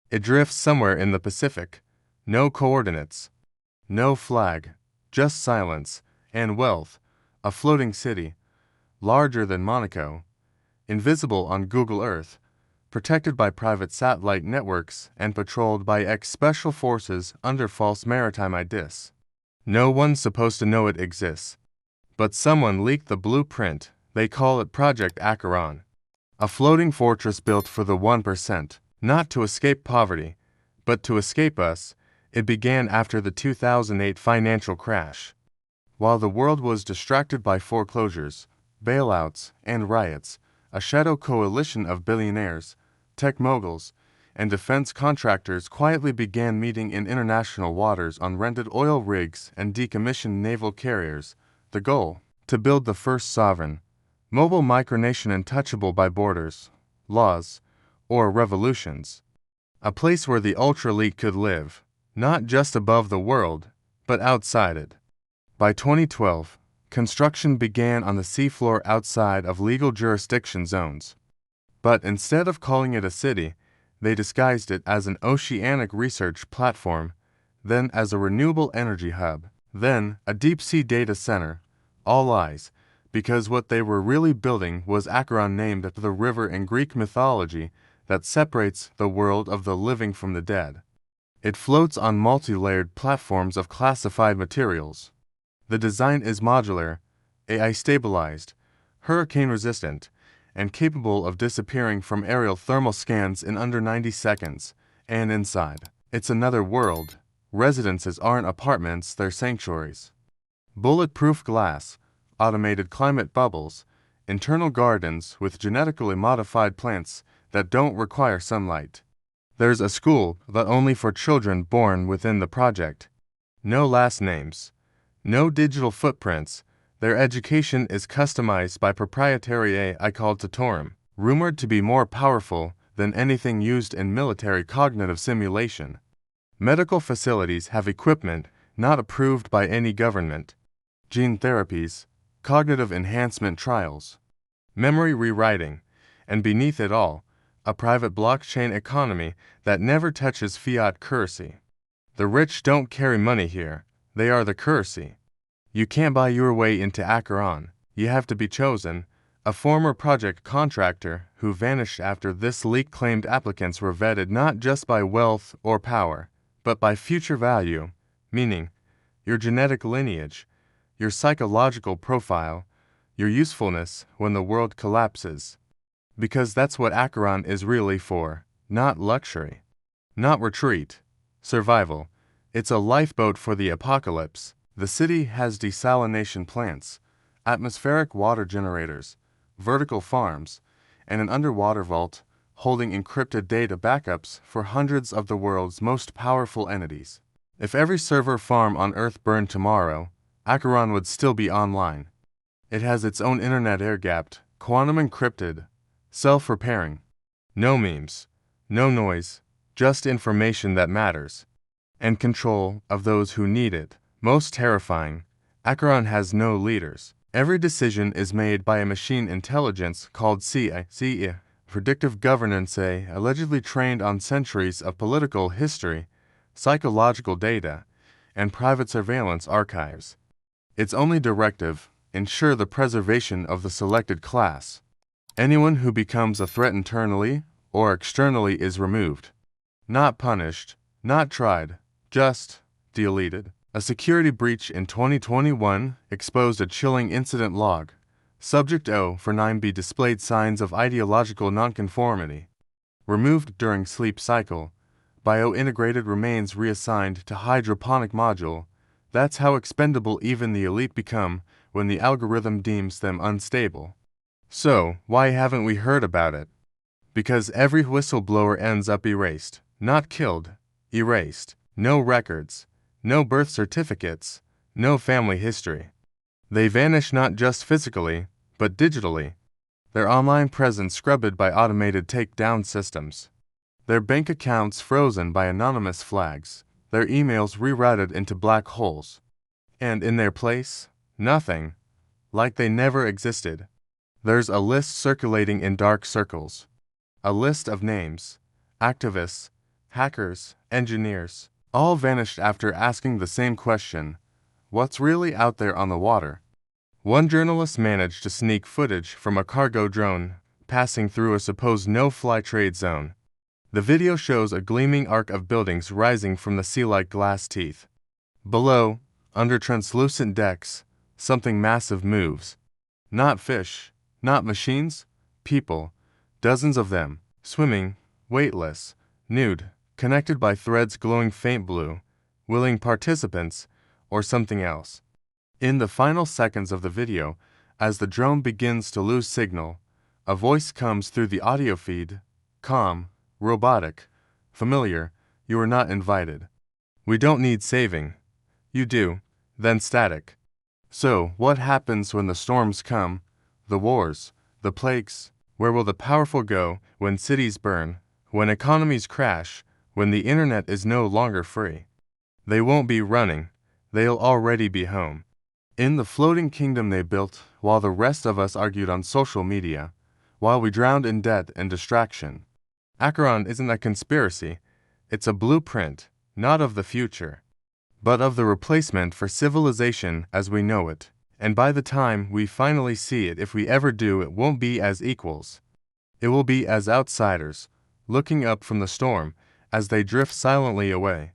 It drifts somewhere in the Pacific. No coordinates. No flag. Just silence and wealth. A floating city, larger than Monaco, invisible on Google Earth, protected by private satellite networks and patrolled by ex-special forces under false maritime IDs. No one's supposed to know it exists. But someone leaked the blueprint. They call it Project Acheron. A floating fortress built for the 1%, not to escape poverty, but to escape us. It began after the 2008 financial crash. While the world was distracted by foreclosures, bailouts, and riots, a shadow coalition of billionaires, tech moguls, and defense contractors quietly began meeting in international waters on rented oil rigs and decommissioned naval carriers. The goal: to build the first sovereign, mobile micronation untouchable by borders, laws, or revolutions. A place where the ultra-elite could live, not just above the world, but outside it. By 2012, construction began on the seafloor outside of legal jurisdiction zones. But instead of calling it a city, they disguised it as an oceanic research platform, then as a renewable energy hub, then a deep-sea data center. All lies, because what they were really building was Acheron, named after the river in Greek mythology that separates the world of the living from the dead. It floats on multi-layered platforms of classified materials. The design is modular, AI-stabilized, hurricane-resistant, and capable of disappearing from aerial thermal scans in under 90 seconds. And inside, it's another world. Residences aren't apartments, they're sanctuaries. Bulletproof glass, automated climate bubbles, internal gardens with genetically modified plants that don't require sunlight. There's a school, but only for children born within the project. No last names. No digital footprints. Their education is customized by proprietary AI called Tutorum, rumored to be more powerful than anything used in military cognitive simulation. Medical facilities have equipment not approved by any government. Gene therapies, cognitive enhancement trials, memory rewriting, and beneath it all, a private blockchain economy that never touches fiat currency. The rich don't carry money here, they are the currency. You can't buy your way into Acheron. You have to be chosen. A former project contractor who vanished after this leak claimed applicants were vetted not just by wealth or power, but by future value, meaning your genetic lineage, your psychological profile, your usefulness when the world collapses. Because that's what Acheron is really for, not luxury, not retreat, survival. It's a lifeboat for the apocalypse. The city has desalination plants, atmospheric water generators, vertical farms, and an underwater vault holding encrypted data backups for hundreds of the world's most powerful entities. If every server farm on Earth burned tomorrow, Acheron would still be online. It has its own internet air-gapped, quantum encrypted, self-repairing. No memes, no noise, just information that matters. And control of those who need it. Most terrifying, Acheron has no leaders. Every decision is made by a machine intelligence called CI, predictive governance, allegedly trained on centuries of political history, psychological data, and private surveillance archives. Its only directive: ensure the preservation of the selected class. Anyone who becomes a threat internally or externally is removed. Not punished, not tried, just deleted. A security breach in 2021 exposed a chilling incident log. Subject 049B displayed signs of ideological nonconformity. Removed during sleep cycle. Bio-integrated remains reassigned to hydroponic module. That's how expendable even the elite become when the algorithm deems them unstable. So, why haven't we heard about it? Because every whistleblower ends up erased. Not killed, erased. No records. No birth certificates, no family history. They vanish not just physically, but digitally. Their online presence scrubbed by automated takedown systems. Their bank accounts frozen by anonymous flags. Their emails rerouted into black holes. And in their place, nothing. Like they never existed. There's a list circulating in dark circles. A list of names, activists, hackers, engineers, all vanished after asking the same question: what's really out there on the water? One journalist managed to sneak footage from a cargo drone passing through a supposed no-fly trade zone. The video shows a gleaming arc of buildings rising from the sea like glass teeth. Below, under translucent decks, something massive moves. Not fish, not machines, people, dozens of them, swimming, weightless, nude, connected by threads glowing faint blue, willing participants, or something else. In the final seconds of the video, as the drone begins to lose signal, a voice comes through the audio feed, calm, robotic, familiar. You are not invited. We don't need saving. You do, then static. So, what happens when the storms come, the wars, the plagues? Where will the powerful go when cities burn, when economies crash, when the internet is no longer free? They won't be running, they'll already be home. In the floating kingdom they built, while the rest of us argued on social media, while we drowned in debt and distraction. Acheron isn't a conspiracy, it's a blueprint, not of the future, but of the replacement for civilization as we know it. And by the time we finally see it, if we ever do, it won't be as equals. It will be as outsiders, looking up from the storm as they drift silently away.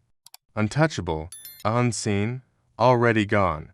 Untouchable, unseen, already gone.